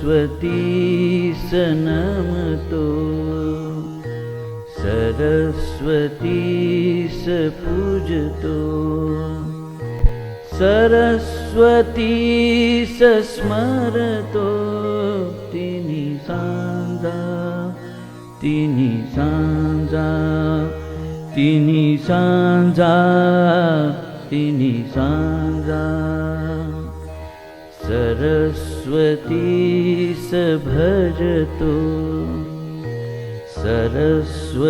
सरस्वतीस नमतो सरस्वतीस पूजतो सरस्वतीस स्मरतो तिनी सांजा तिनी सांजा तिनी सांजा तिनी सांजा सरस्वतीस भजतो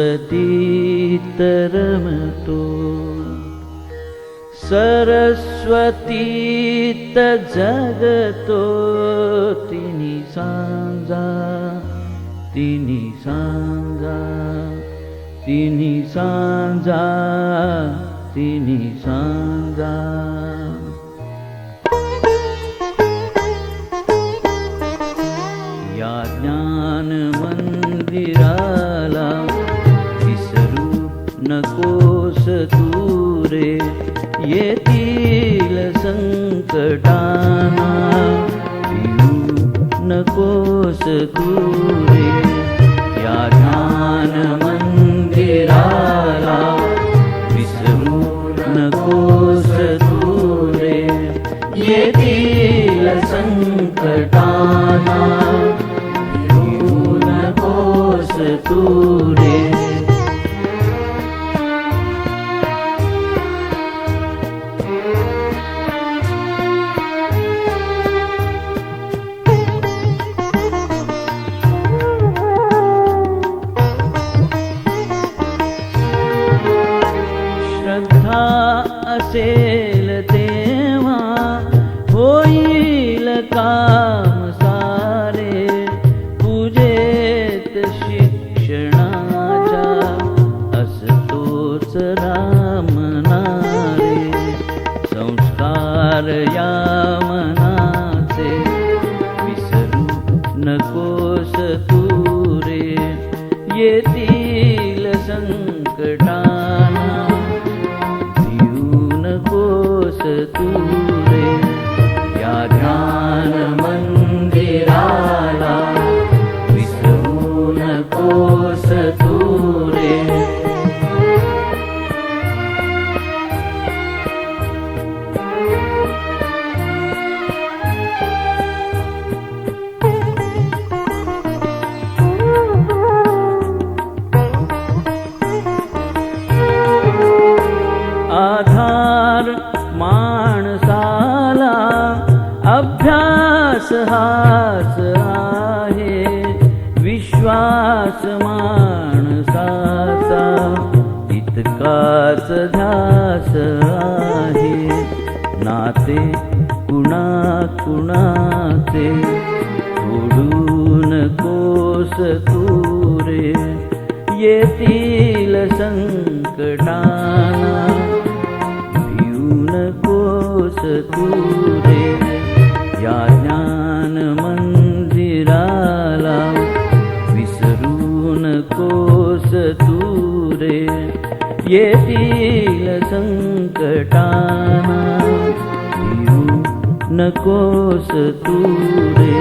सरस्वतीत रमतो सरस्वतीत जगतो तिनी सांजा तिनी सांजा तिनी सांजा तिनी सांजा या ज्ञान मंदिराला विसरू नकोस तू रे येतील संकटाना भिऊ नकोस तू रे या ज्ञान मंदिराला विसरू नकोस तू रे येतील संकटाना भिऊ नकोस तू रे श्रद्धा असेल तेव्हा होईल काम सारे पूजेत शिक्षणाच्या असतोच रामनारे संस्कार या मनाचे विसरू नकोस तू रे येतील संकटाना नकोस तू रे या ध्यान मंदिराला विसरू नकोस तू रे आधार माणसाला अभ्यास हाच आहे विश्वास माणसाचा इतकाच ध्यास आहे नाते कुणा कुणाचे सोडून कोस तू रे येतील संकटाना नकोस तू रे या ज्ञान मंदिराला विसरू नकोस तू रे येतील संकटाना भिऊ नकोस तू रे